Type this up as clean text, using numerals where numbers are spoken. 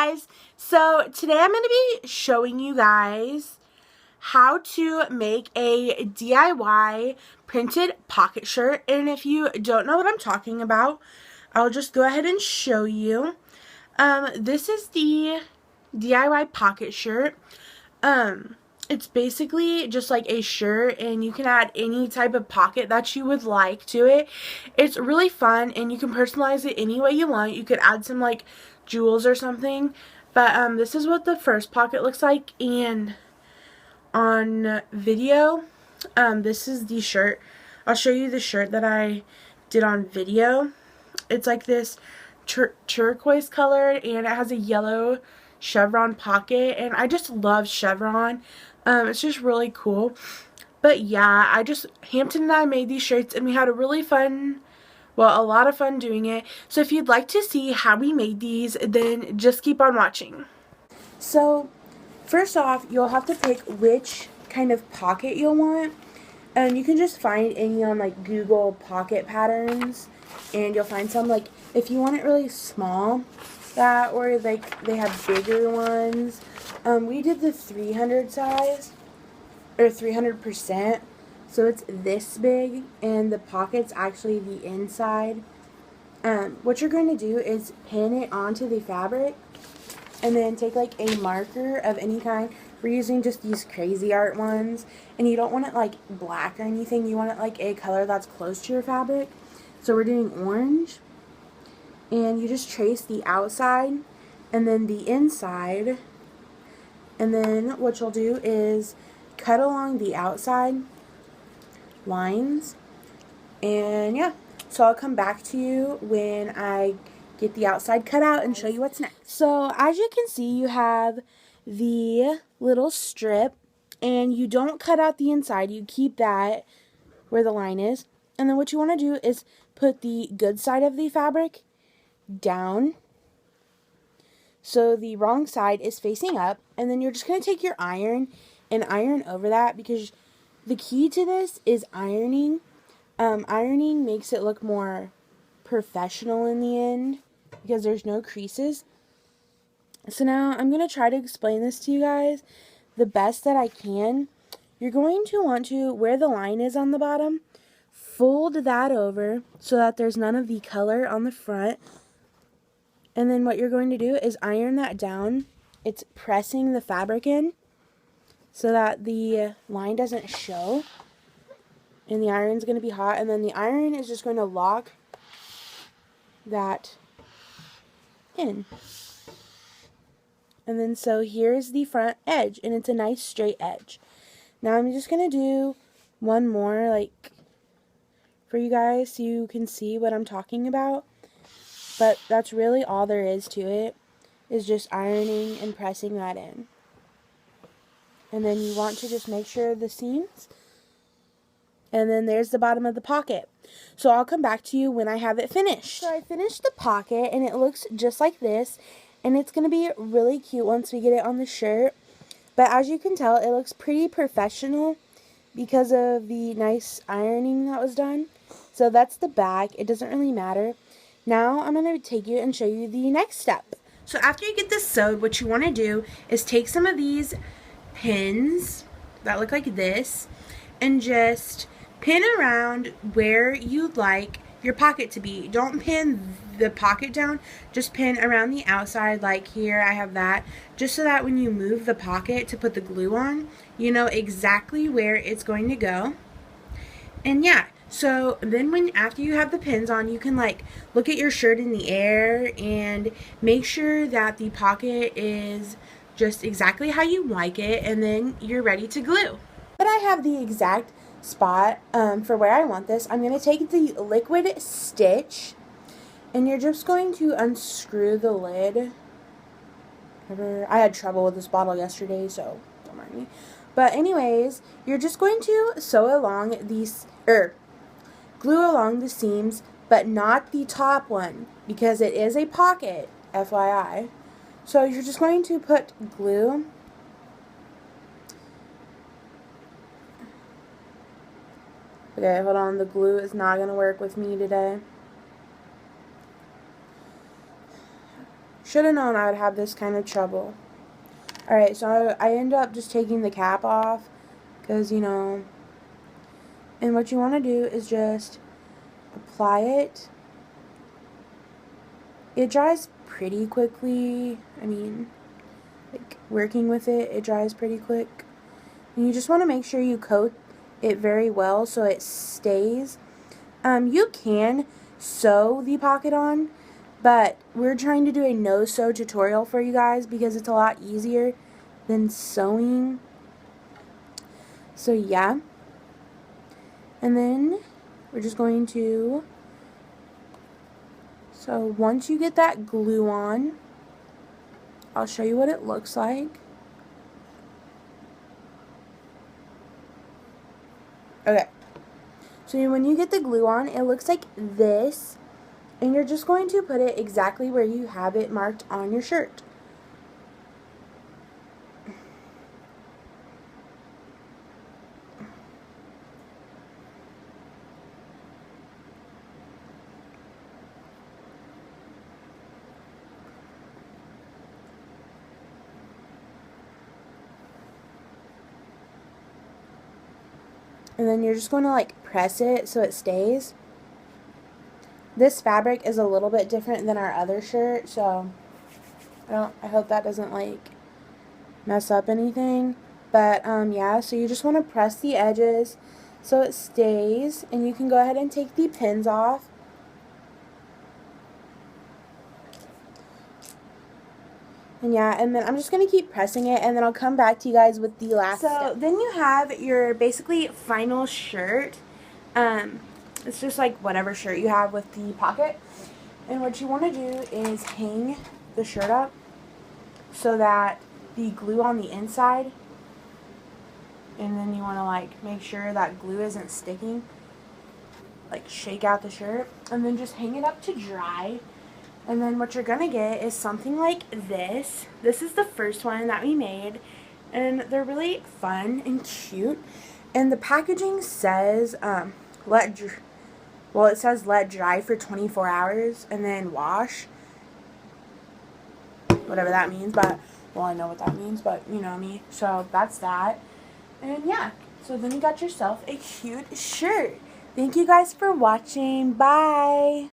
guys, so today I'm going to be showing you guys how to make a DIY printed pocket shirt. And if you don't know what I'm talking about, I'll just go ahead and show you. This is the DIY pocket shirt. It's basically just like a shirt, and you can add any type of pocket that you would like to it. It's really fun, and you can personalize it any way you want. You could add some like jewels or something, but this is what the first pocket looks like, and on video, this is the shirt. I'll show you the shirt that I did on video. It's like this turquoise colored, and it has a yellow chevron pocket, and I just love chevron. It's just really cool. But yeah, Hampton and I made these shirts, and we had a lot of fun doing it. So if you'd like to see how we made these, then just keep on watching. So first off, you'll have to pick which kind of pocket you'll want. You can just find any on like Google pocket patterns, and you'll find some like if you want it really small, or like they have bigger ones. We did the 300 size, or 300%, so it's this big, and the pocket's actually the inside. What you're going to do is pin it onto the fabric, and then take like a marker of any kind. We're using just these crazy art ones, and you don't want it like black or anything. You want it like a color that's close to your fabric. So we're doing orange, and you just trace the outside and then the inside, and then what you'll do is cut along the outside lines, and yeah, so I'll come back to you when I get the outside cut out and show you what's next. So as you can see, you have the little strip, and you don't cut out the inside, you keep that where the line is, and then what you want to do is put the good side of the fabric down so the wrong side is facing up, and then you're just going to take your iron and iron over that, because the key to this is ironing. Ironing makes it look more professional in the end because there's no creases. So now I'm going to try to explain this to you guys the best that I can. You're going to want to, where the line is on the bottom, fold that over so that there's none of the color on the front. And then what you're going to do is iron that down. It's pressing the fabric in so that the line doesn't show. And the iron's going to be hot. And then the iron is just going to lock that in. And then so here's the front edge, and it's a nice straight edge. Now I'm just going to do one more like for you guys so you can see what I'm talking about. But that's really all there is to it, is just ironing and pressing that in. And then you want to just make sure the seams. And then there's the bottom of the pocket. So I'll come back to you when I have it finished. So I finished the pocket, and it looks just like this. And it's going to be really cute once we get it on the shirt. But as you can tell, it looks pretty professional because of the nice ironing that was done. So that's the back. It doesn't really matter. Now I'm going to take you and show you the next step. So after you get this sewed, what you want to do is take some of these pins that look like this and just pin around where you'd like your pocket to be. Don't pin the pocket down, just pin around the outside, like here I have that, just so that when you move the pocket to put the glue on, you know exactly where it's going to go. And yeah, so then after you have the pins on, you can like look at your shirt in the air and make sure that the pocket is just exactly how you like it, and then you're ready to glue. But I have the exact spot for where I want this. I'm going to take the liquid stitch, and you're just going to unscrew the lid. I had trouble with this bottle yesterday, so don't mind me. But anyways, you're just going to sew along these, glue along the seams, but not the top one, because it is a pocket, FYI. So you're just going to put glue Okay, hold on. The glue is not going to work with me today. Should have known I would have this kind of trouble. Alright, so I end up just taking the cap off because, you know, and what you want to do is just apply it. It dries pretty quickly. I mean, like working with it, it dries pretty quick. And you just want to make sure you coat it very well so it stays. You can sew the pocket on, but we're trying to do a no-sew tutorial for you guys because it's a lot easier than sewing. So yeah. And then we're just going to, so once you get that glue on, I'll show you what it looks like. Okay. So when you get the glue on, it looks like this. And you're just going to put it exactly where you have it marked on your shirt. And then you're just going to like press it so it stays. This fabric is a little bit different than our other shirt, so I hope that doesn't like mess up anything. But yeah, so you just want to press the edges so it stays, and you can go ahead and take the pins off. And yeah, and then I'm just going to keep pressing it, and then I'll come back to you guys with the last step. Then you have your basically final shirt. It's just like whatever shirt you have with the pocket. And what you want to do is hang the shirt up so that the glue on the inside, and then you want to like make sure that glue isn't sticking. Like shake out the shirt and then just hang it up to dry. And then what you're gonna get is something like this. This is the first one that we made, and they're really fun and cute. And the packaging says it says let dry for 24 hours and then wash. Whatever that means, but well, I know what that means, but you know me. So that's that. And yeah, so then you got yourself a cute shirt. Thank you guys for watching. Bye.